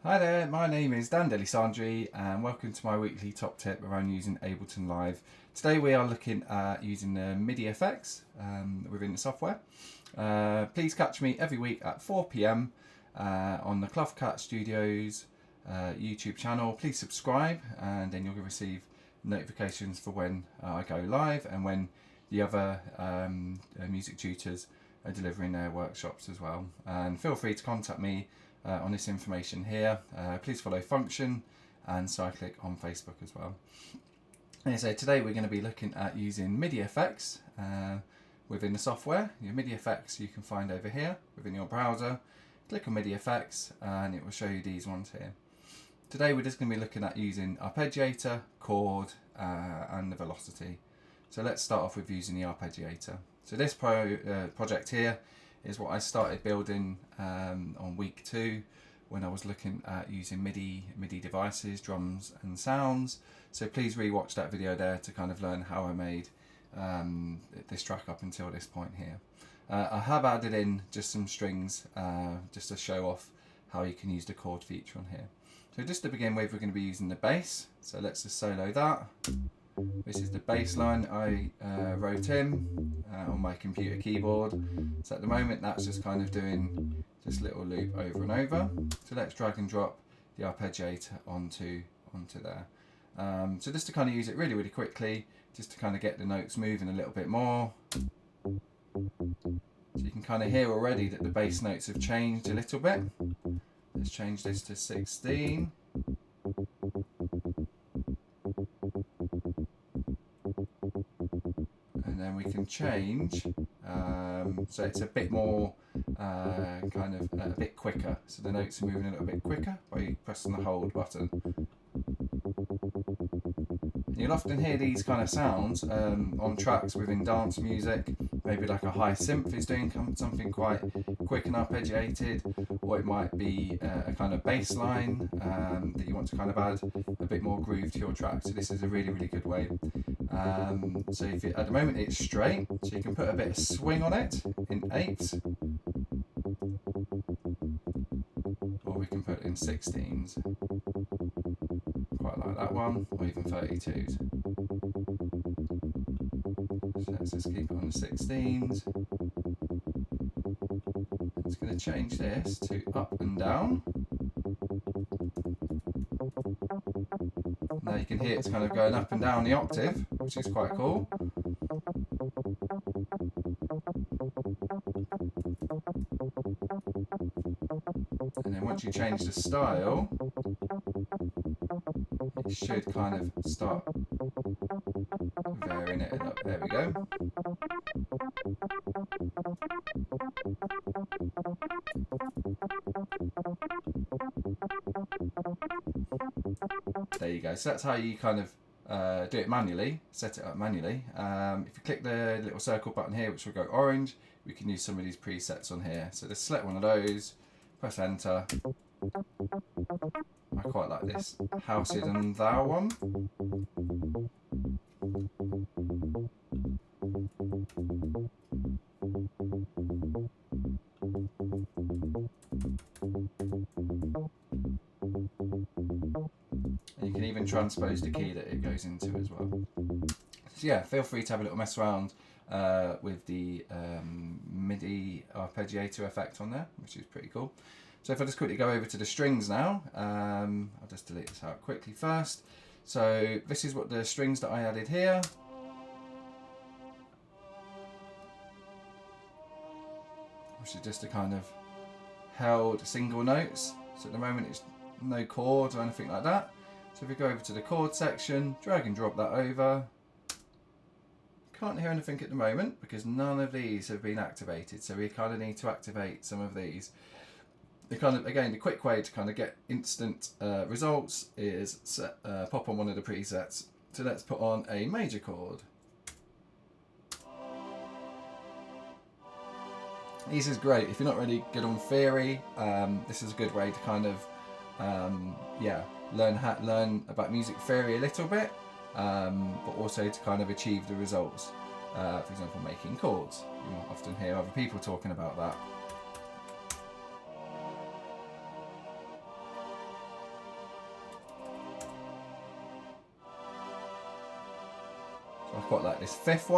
Hi there, my name is Dan Delisandri and welcome to my weekly top tip around using Ableton Live. Today we are looking at using the MIDI effects within the software. Please catch me every week at 4 PM on the Cloth Cat Studios YouTube channel. Please subscribe and then you'll receive notifications for when I go live and when the other music tutors are delivering their workshops as well. And feel free to contact me on this information here. Please follow Function and Cyclic on Facebook as well. And so today we're going to be looking at using MIDI effects within the software. Your MIDI effects you can find over here within your browser. Click on MIDI effects and it will show you these ones here. Today we're just going to be looking at using Arpeggiator, Chord and the velocity. So let's start off with using the Arpeggiator. So this project here is what I started building on week 2 when I was looking at using MIDI devices, drums and sounds. So please re-watch that video there to kind of learn how I made this track up until this point here. I have added in just some strings just to show off how you can use the chord feature on here. So just to begin with, we're going to be using the bass. So let's just solo that. This is the bass line I wrote in on my computer keyboard. So at the moment that's just kind of doing this little loop over and over. So let's drag and drop the arpeggiator onto there. So just to kind of use it really quickly, just to kind of get the notes moving a little bit more. So you can kind of hear already that the bass notes have changed a little bit. Let's change this to 16. And then we can change, so it's a bit more kind of a bit quicker. So the notes are moving a little bit quicker by pressing the hold button. You'll often hear these kind of sounds on tracks within dance music. Maybe like a high synth is doing something quite quick and arpeggiated, or it might be a kind of bass line that you want to kind of add a bit more groove to your track. So this is a really good way. So if at the moment it's straight, so you can put a bit of swing on it in 8s, or we can put it in 16s. Quite like that one, or even 32s. So let's just keep it on the 16s. It's going to change this to up and down. Now you can hear it's kind of going up and down the octave, which is quite cool. And then once you change the style, it should kind of start varying it up. There we go. There you go. So that's how you kind of do it manually, set it up manually. If you click the little circle button here, which will go orange, we can use some of these presets on here. So just select one of those, press enter. I quite like this House It and Thou one. And you can even transpose the key that it goes into as well. So yeah, feel free to have a little mess around with the MIDI arpeggiator effect on there, which is pretty cool. So if I just quickly go over to the strings now, I'll just delete this out quickly first. So this is what the strings that I added here. Which is just a kind of held single notes. So at the moment it's no chords or anything like that. So if we go over to the chord section, drag and drop that over. Can't hear anything at the moment because none of these have been activated. So we kind of need to activate some of these. The kind of, again, the quick way to kind of get instant results is pop on one of the presets. So let's put on a major chord. This is great if you're not really good on theory. This is a good way to kind of learn about music theory a little bit, but also to kind of achieve the results. For example, making chords. You will often hear other people talking about that. quite like this fifth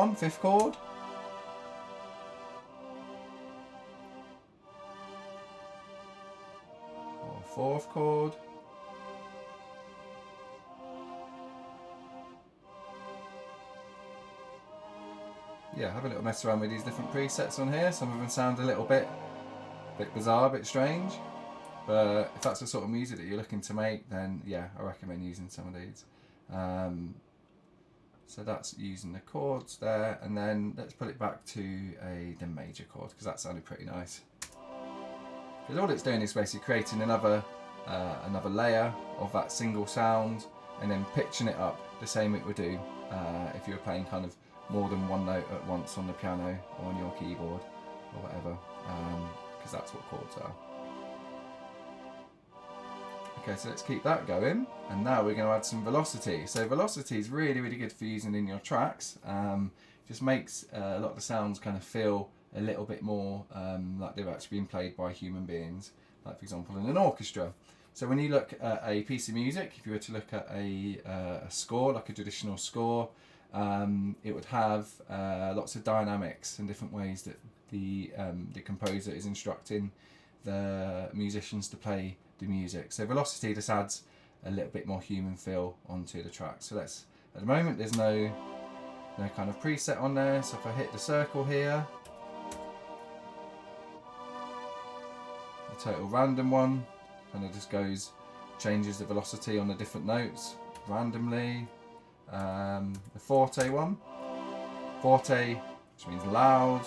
chord. Or fourth chord. Yeah, have a little mess around with these different presets on here. Some of them sound a little bit bizarre, a bit strange. But if that's the sort of music that you're looking to make, then yeah, I recommend using some of these. So that's using the chords there, and then let's put it back to the major chord, because that sounded pretty nice. Because all it's doing is basically creating another layer of that single sound, and then pitching it up the same it would do if you were playing kind of more than one note at once on the piano or on your keyboard or whatever, because that's what chords are. Okay, so let's keep that going, and now we're going to add some velocity. So velocity is really, really good for using in your tracks. Just makes a lot of the sounds kind of feel a little bit more like they've actually been played by human beings, like for example in an orchestra. So when you look at a piece of music, if you were to look at a score, like a traditional score, it would have lots of dynamics and different ways that the composer is instructing the musicians to play the music. So velocity just adds a little bit more human feel onto the track. So let's, at the moment there's no kind of preset on there, so if I hit the circle here, the total random one kind of just changes the velocity on the different notes randomly. The forte one, forte, which means loud.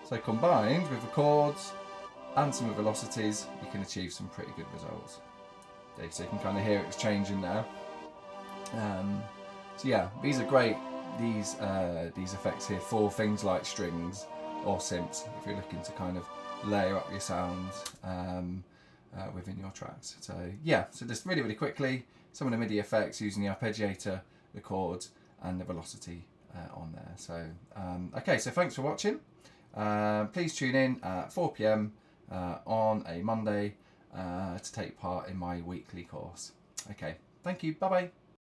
So combined with the chords and some velocities, you can achieve some pretty good results. So you can kind of hear it's changing now. So yeah, these are great, these effects here, for things like strings or synths, if you're looking to kind of layer up your sounds within your tracks. So yeah, so just really, really quickly, some of the MIDI effects using the arpeggiator, the chords, and the velocity on there. So okay, so thanks for watching. Please tune in at 4 PM on a Monday to take part in my weekly course. Okay, thank you, bye bye.